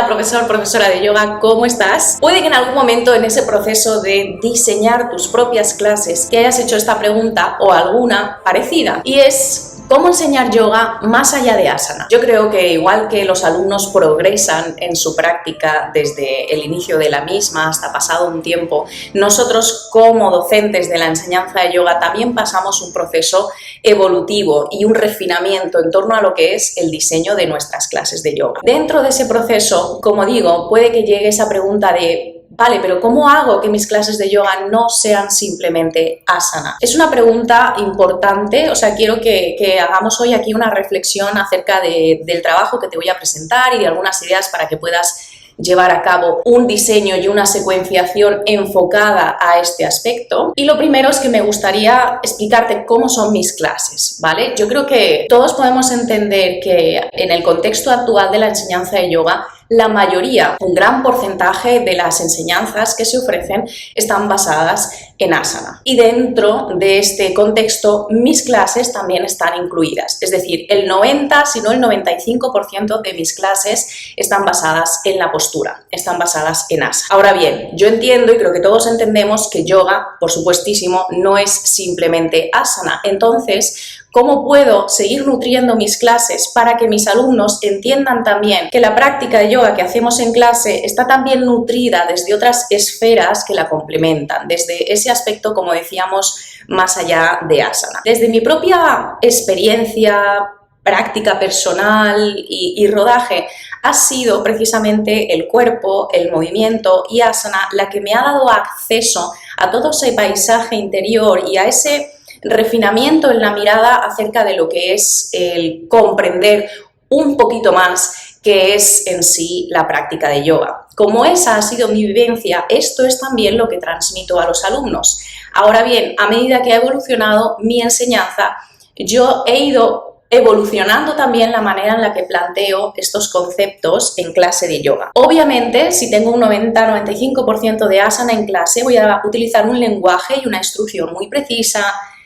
profesor, profesora de yoga, ¿cómo estás? Puede que en algún momento en ese proceso de diseñar tus propias clases te hayas hecho esta pregunta o alguna parecida, y es: ¿cómo enseñar yoga más allá de asana? Yo creo que igual que los alumnos progresan en su práctica desde el inicio de la misma hasta pasado un tiempo, nosotros como docentes de la enseñanza de yoga también pasamos un proceso evolutivo y un refinamiento en torno a lo que es el diseño de nuestras clases de yoga. Dentro de ese proceso, como digo, puede que llegue esa pregunta de: vale, pero ¿cómo hago que mis clases de yoga no sean simplemente asana? Es una pregunta importante, o sea, quiero que hagamos hoy aquí una reflexión acerca del trabajo que te voy a presentar y de algunas ideas para que puedas llevar a cabo un diseño y una secuenciación enfocada a este aspecto. Y lo primero es que me gustaría explicarte cómo son mis clases, ¿vale? Yo creo que todos podemos entender que en el contexto actual de la enseñanza de yoga, la mayoría, un gran porcentaje de las enseñanzas que se ofrecen están basadas en asana. Y dentro de este contexto, mis clases también están incluidas. Es decir, el 90, si no el 95% de mis clases están basadas en la postura, están basadas en asana. Ahora bien, yo entiendo y creo que todos entendemos que yoga, por supuestísimo, no es simplemente asana. Entonces, ¿cómo puedo seguir nutriendo mis clases para que mis alumnos entiendan también que la práctica de yoga que hacemos en clase está también nutrida desde otras esferas que la complementan, desde ese aspecto, como decíamos, más allá de asana? Desde mi propia experiencia, práctica personal y rodaje, ha sido precisamente el cuerpo, el movimiento y asana la que me ha dado acceso a todo ese paisaje interior y a ese refinamiento en la mirada acerca de lo que es el comprender un poquito más qué es en sí la práctica de yoga. Como esa ha sido mi vivencia, esto es también lo que transmito a los alumnos. Ahora bien, a medida que ha evolucionado mi enseñanza, yo he ido evolucionando también la manera en la que planteo estos conceptos en clase de yoga. Obviamente, si tengo un 90-95% de asana en clase, voy a utilizar un lenguaje y una instrucción muy precisa,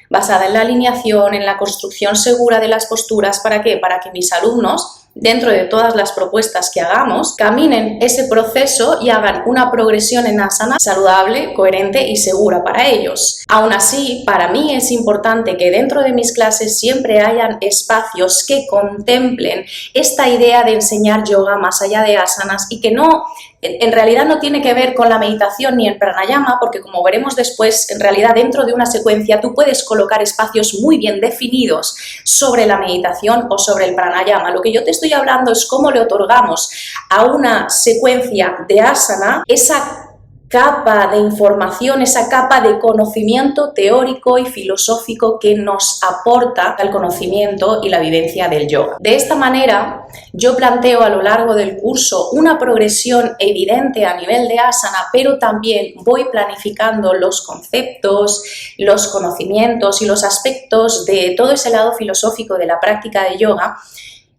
basada en la alineación, en la construcción segura de las posturas. ¿Para qué? Para que mis alumnos, dentro de todas las propuestas que hagamos, caminen ese proceso y hagan una progresión en asana saludable, coherente y segura para ellos. Aún así, para mí es importante que dentro de mis clases siempre hayan espacios que contemplen esta idea de enseñar yoga más allá de asanas y que no, en realidad no tiene que ver con la meditación ni el pranayama, porque como veremos después, en realidad dentro de una secuencia tú puedes colocar espacios muy bien definidos sobre la meditación o sobre el pranayama. Lo que yo te estoy hablando es cómo le otorgamos a una secuencia de asana esa capa de información, esa capa de conocimiento teórico y filosófico que nos aporta el conocimiento y la vivencia del yoga. De esta manera, yo planteo a lo largo del curso una progresión evidente a nivel de asana, pero también voy planificando los conceptos, los conocimientos y los aspectos de todo ese lado filosófico de la práctica de yoga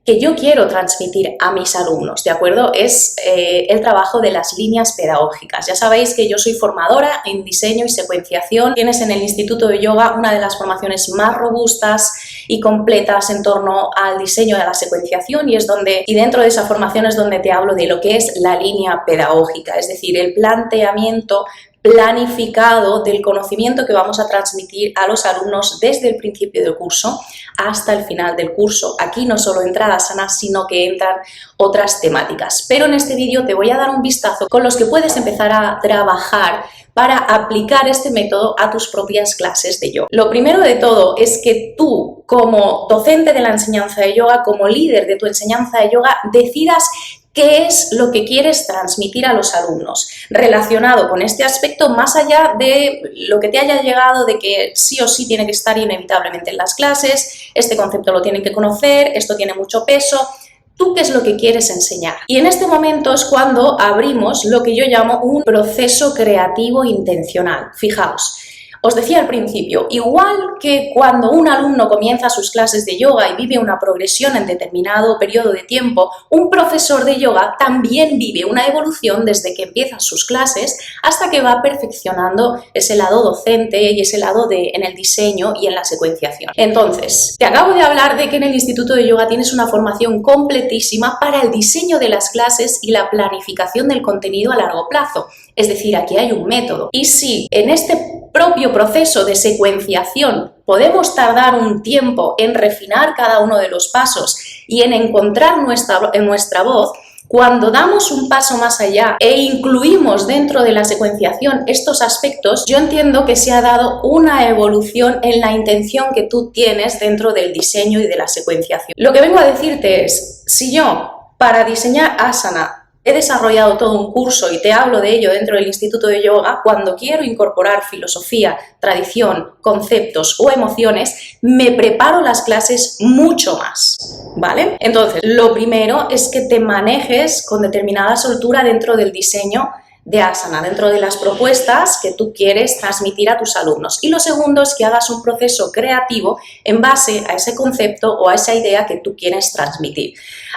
que yo quiero transmitir a mis alumnos, ¿de acuerdo? Es el trabajo de las líneas pedagógicas. Ya sabéis que yo soy formadora en diseño y secuenciación. Tienes en el Instituto de Yoga una de las formaciones más robustas y completas en torno al diseño de la secuenciación y dentro de esa formación es donde te hablo de lo que es la línea pedagógica, es decir, el planteamiento planificado del conocimiento que vamos a transmitir a los alumnos desde el principio del curso hasta el final del curso. Aquí no solo entra asana, sino que entran otras temáticas. Pero en este vídeo te voy a dar un vistazo con los que puedes empezar a trabajar para aplicar este método a tus propias clases de yoga. Lo primero de todo es que tú, como docente de la enseñanza de yoga, como líder de tu enseñanza de yoga, decidas ¿qué es lo que quieres transmitir a los alumnos relacionado con este aspecto, más allá de lo que te haya llegado de que sí o sí tiene que estar inevitablemente en las clases, este concepto lo tienen que conocer, esto tiene mucho peso? ¿Tú qué es lo que quieres enseñar? Y en este momento es cuando abrimos lo que yo llamo un proceso creativo intencional. Fijaos, Os decía al principio, igual que cuando un alumno comienza sus clases de yoga y vive una progresión en determinado periodo de tiempo, un profesor de yoga también vive una evolución desde que empieza sus clases hasta que va perfeccionando ese lado docente y ese lado en el diseño y en la secuenciación. Entonces, te acabo de hablar de que en el Instituto de Yoga tienes una formación completísima para el diseño de las clases y la planificación del contenido a largo plazo. Es decir, aquí hay un método. Y si en este propio proceso de secuenciación podemos tardar un tiempo en refinar cada uno de los pasos y en encontrar nuestra voz, cuando damos un paso más allá e incluimos dentro de la secuenciación estos aspectos, yo entiendo que se ha dado una evolución en la intención que tú tienes dentro del diseño y de la secuenciación. Lo que vengo a decirte es, si yo para diseñar asana he desarrollado todo un curso y te hablo de ello dentro del Instituto de Yoga, cuando quiero incorporar filosofía, tradición, conceptos o emociones, me preparo las clases mucho más, ¿vale? Entonces, lo primero es que te manejes con determinada soltura dentro del diseño de asana, dentro de las propuestas que tú quieres transmitir a tus alumnos. Y lo segundo es que hagas un proceso creativo en base a ese concepto o a esa idea que tú quieres transmitir.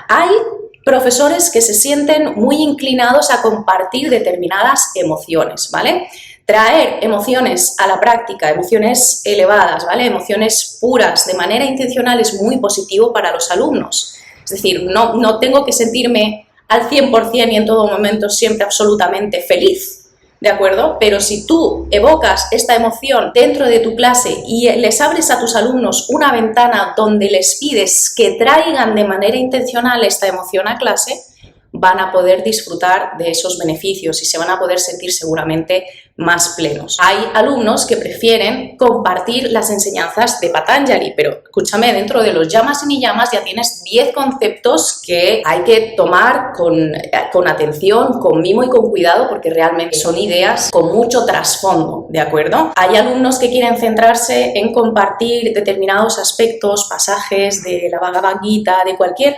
Hay profesores que se sienten muy inclinados a compartir determinadas emociones, ¿vale? Traer emociones a la práctica, emociones elevadas, ¿vale? Emociones puras de manera intencional es muy positivo para los alumnos. Es decir, no tengo que sentirme al 100% y en todo momento siempre absolutamente feliz, ¿de acuerdo? Pero si tú evocas esta emoción dentro de tu clase y les abres a tus alumnos una ventana donde les pides que traigan de manera intencional esta emoción a clase, van a poder disfrutar de esos beneficios y se van a poder sentir seguramente más plenos. Hay alumnos que prefieren compartir las enseñanzas de Patanjali, pero escúchame, dentro de los yamas y niyamas ya tienes 10 conceptos que hay que tomar con atención, con mimo y con cuidado, porque realmente son ideas con mucho trasfondo, ¿de acuerdo? Hay alumnos que quieren centrarse en compartir determinados aspectos, pasajes de la Bhagavad Gita, de cualquier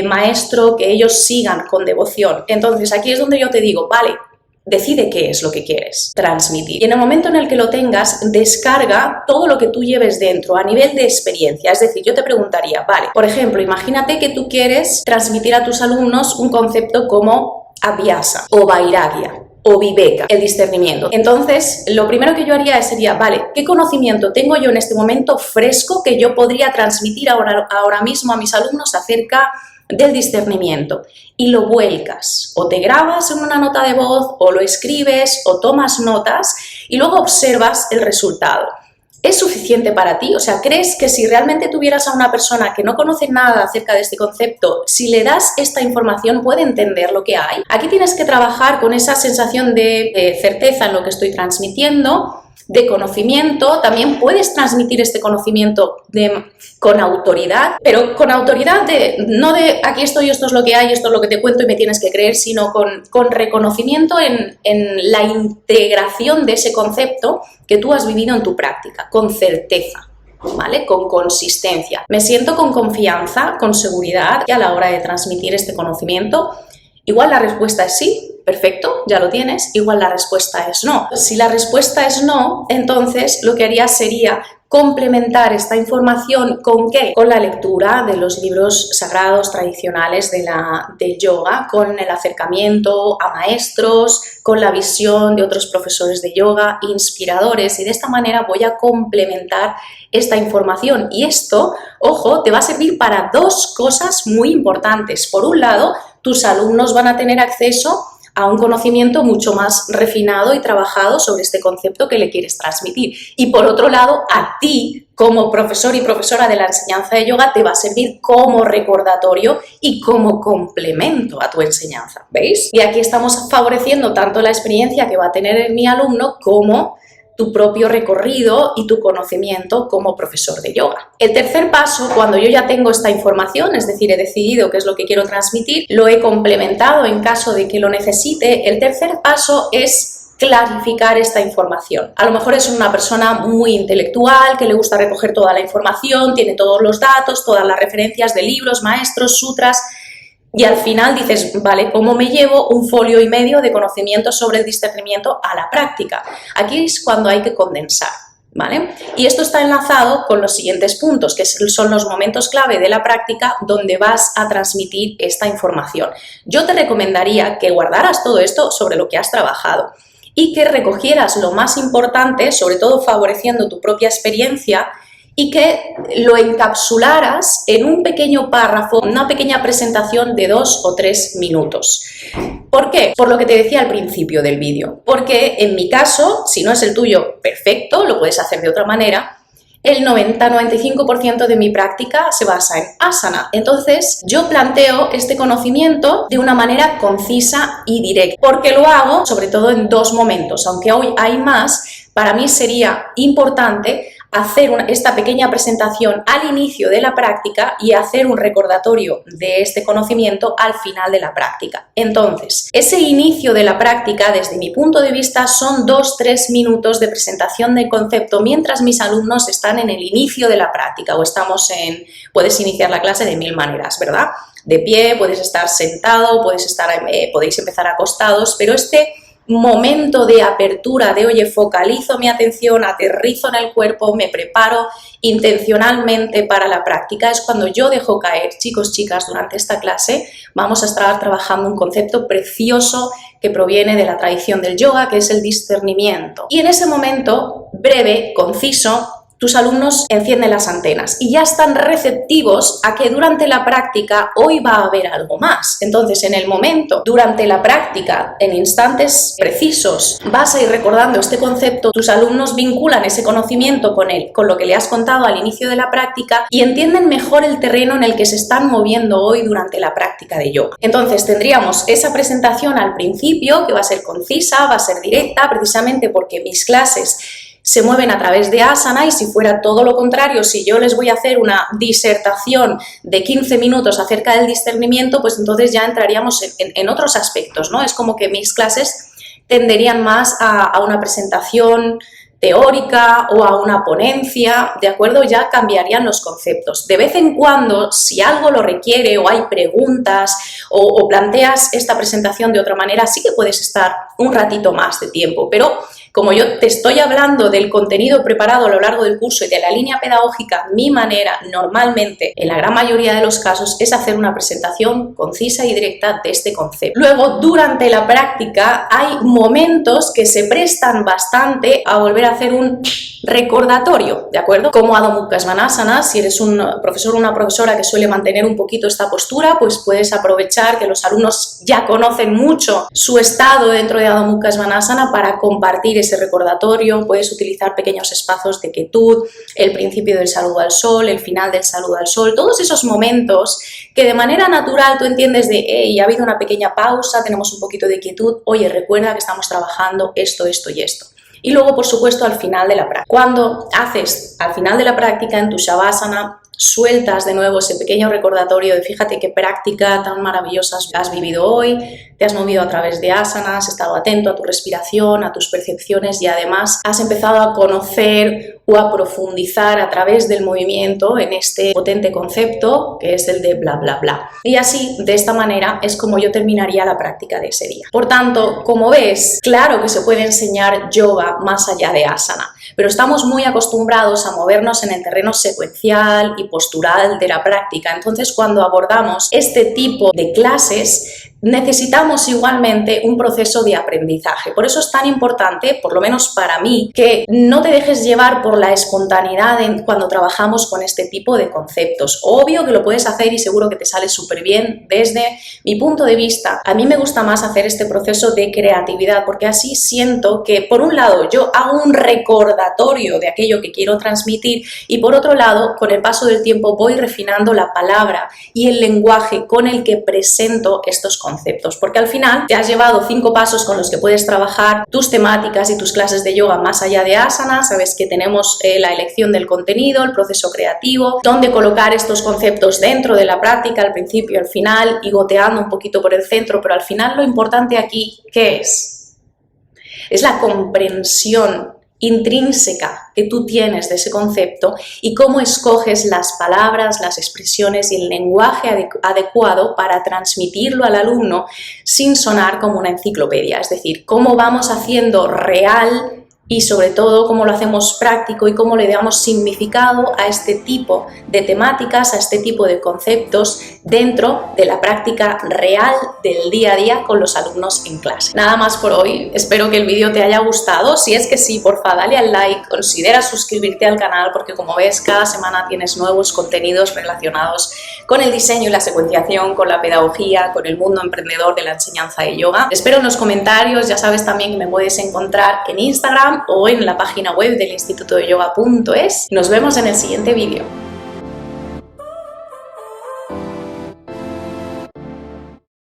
maestro que ellos sigan con devoción. Entonces aquí es donde yo te digo, vale, decide qué es lo que quieres transmitir. Y en el momento en el que lo tengas, descarga todo lo que tú lleves dentro a nivel de experiencia. Es decir, yo te preguntaría, vale, por ejemplo, imagínate que tú quieres transmitir a tus alumnos un concepto como Abhyasa o Vairagya o Viveka, el discernimiento. Entonces, lo primero que yo haría sería, vale, ¿qué conocimiento tengo yo en este momento fresco que yo podría transmitir ahora mismo a mis alumnos acerca del discernimiento? Y lo vuelcas, o te grabas en una nota de voz, o lo escribes, o tomas notas y luego observas el resultado. ¿Es suficiente para ti? O sea, ¿crees que si realmente tuvieras a una persona que no conoce nada acerca de este concepto, si le das esta información puede entender lo que hay? Aquí tienes que trabajar con esa sensación de certeza en lo que estoy transmitiendo, de conocimiento. También puedes transmitir este conocimiento con autoridad, pero con autoridad no de aquí estoy, esto es lo que hay, esto es lo que te cuento y me tienes que creer, sino con reconocimiento en la integración de ese concepto que tú has vivido en tu práctica, con certeza, ¿vale? Con consistencia. Me siento con confianza, con seguridad a la hora de transmitir este conocimiento. Igual la respuesta es sí, perfecto, ya lo tienes. Igual la respuesta es no. Si la respuesta es no, entonces lo que haría sería complementar esta información ¿con qué? Con la lectura de los libros sagrados tradicionales del yoga, con el acercamiento a maestros, con la visión de otros profesores de yoga inspiradores, y de esta manera voy a complementar esta información. Y esto, ojo, te va a servir para dos cosas muy importantes. Por un lado, tus alumnos van a tener acceso a un conocimiento mucho más refinado y trabajado sobre este concepto que le quieres transmitir. Y por otro lado, a ti, como profesor y profesora de la enseñanza de yoga, te va a servir como recordatorio y como complemento a tu enseñanza, ¿veis? Y aquí estamos favoreciendo tanto la experiencia que va a tener mi alumno como tu propio recorrido y tu conocimiento como profesor de yoga. El tercer paso, cuando yo ya tengo esta información, es decir, he decidido qué es lo que quiero transmitir, lo he complementado en caso de que lo necesite, el tercer paso es clarificar esta información. A lo mejor es una persona muy intelectual, que le gusta recoger toda la información, tiene todos los datos, todas las referencias de libros, maestros, sutras. y al final dices, vale, ¿cómo me llevo 1,5 folios de conocimiento sobre el discernimiento a la práctica? Aquí es cuando hay que condensar, ¿vale? Y esto está enlazado con los siguientes puntos, que son los momentos clave de la práctica donde vas a transmitir esta información. Yo te recomendaría que guardaras todo esto sobre lo que has trabajado y que recogieras lo más importante, sobre todo favoreciendo tu propia experiencia, y que lo encapsularas en un pequeño párrafo, una pequeña presentación de 2 o 3 minutos. ¿Por qué? Por lo que te decía al principio del vídeo. Porque en mi caso, si no es el tuyo, perfecto, lo puedes hacer de otra manera. El 90-95% de mi práctica se basa en asana. Entonces, yo planteo este conocimiento de una manera concisa y directa. Porque lo hago, sobre todo, en 2 momentos. Aunque hoy hay más, para mí sería importante hacer esta pequeña presentación al inicio de la práctica y hacer un recordatorio de este conocimiento al final de la práctica. Entonces, ese inicio de la práctica, desde mi punto de vista, son 2-3 minutos de presentación de concepto mientras mis alumnos están en el inicio de la práctica o puedes iniciar la clase de 1000 maneras, ¿verdad? De pie, puedes estar sentado, podéis empezar acostados, pero este momento de apertura, de oye, focalizo mi atención, aterrizo en el cuerpo, me preparo intencionalmente para la práctica, es cuando yo dejo caer, chicos, chicas, durante esta clase vamos a estar trabajando un concepto precioso que proviene de la tradición del yoga, que es el discernimiento. Y en ese momento, breve, conciso, tus alumnos encienden las antenas y ya están receptivos a que durante la práctica hoy va a haber algo más. Entonces, en el momento, durante la práctica, en instantes precisos, vas a ir recordando este concepto, tus alumnos vinculan ese conocimiento con lo que le has contado al inicio de la práctica y entienden mejor el terreno en el que se están moviendo hoy durante la práctica de yoga. Entonces, tendríamos esa presentación al principio que va a ser concisa, va a ser directa, precisamente porque mis clases se mueven a través de asana y si fuera todo lo contrario, si yo les voy a hacer una disertación de 15 minutos acerca del discernimiento, pues entonces ya entraríamos en otros aspectos, ¿no? Es como que mis clases tenderían más a una presentación teórica o a una ponencia, ¿de acuerdo? Ya cambiarían los conceptos. De vez en cuando, si algo lo requiere o hay preguntas o planteas esta presentación de otra manera, sí que puedes estar un ratito más de tiempo, pero como yo te estoy hablando del contenido preparado a lo largo del curso y de la línea pedagógica, mi manera normalmente, en la gran mayoría de los casos, es hacer una presentación concisa y directa de este concepto. Luego, durante la práctica, hay momentos que se prestan bastante a volver a hacer un recordatorio, ¿de acuerdo? Como Adho Mukha Svanasana, si eres un profesor o una profesora que suele mantener un poquito esta postura, pues puedes aprovechar que los alumnos ya conocen mucho su estado dentro de Adho Mukha Svanasana para compartir ese recordatorio. Puedes utilizar pequeños espacios de quietud, el principio del saludo al sol, el final del saludo al sol, todos esos momentos que de manera natural tú entiendes de, hey, ha habido una pequeña pausa, tenemos un poquito de quietud, oye, recuerda que estamos trabajando esto, esto y esto. Y luego, por supuesto, al final de la práctica. Cuando haces al final de la práctica en tu Shavasana, sueltas de nuevo ese pequeño recordatorio de fíjate qué práctica tan maravillosa has vivido hoy, te has movido a través de asanas, has estado atento a tu respiración, a tus percepciones y además has empezado a conocer o a profundizar a través del movimiento en este potente concepto que es el de bla bla bla. Y así, de esta manera, es como yo terminaría la práctica de ese día. Por tanto, como ves, claro que se puede enseñar yoga más allá de asana, pero estamos muy acostumbrados a movernos en el terreno secuencial y postural de la práctica. Entonces, cuando abordamos este tipo de clases, necesitamos igualmente un proceso de aprendizaje. Por eso es tan importante, por lo menos para mí, que no te dejes llevar por la espontaneidad cuando trabajamos con este tipo de conceptos. Obvio que lo puedes hacer y seguro que te sale súper bien desde mi punto de vista. A mí me gusta más hacer este proceso de creatividad porque así siento que, por un lado, yo hago un recordatorio de aquello que quiero transmitir y, por otro lado, con el paso del tiempo voy refinando la palabra y el lenguaje con el que presento estos conceptos, porque al final te has llevado 5 pasos con los que puedes trabajar tus temáticas y tus clases de yoga más allá de asana. Sabes que tenemos la elección del contenido, el proceso creativo, dónde colocar estos conceptos dentro de la práctica, al principio, al final, y goteando un poquito por el centro, pero al final lo importante aquí, ¿qué es? Es la comprensión intrínseca que tú tienes de ese concepto y cómo escoges las palabras, las expresiones y el lenguaje adecuado para transmitirlo al alumno sin sonar como una enciclopedia. Es decir, cómo vamos haciendo real y sobre todo cómo lo hacemos práctico y cómo le damos significado a este tipo de temáticas, a este tipo de conceptos dentro de la práctica real del día a día con los alumnos en clase. Nada más por hoy, espero que el vídeo te haya gustado. Si es que sí, porfa, dale al like, considera suscribirte al canal porque como ves cada semana tienes nuevos contenidos relacionados con el diseño y la secuenciación, con la pedagogía, con el mundo emprendedor de la enseñanza de yoga. Te espero en los comentarios, ya sabes también que me puedes encontrar en Instagram o en la página web del institutodeyoga.es. Nos vemos en el siguiente vídeo.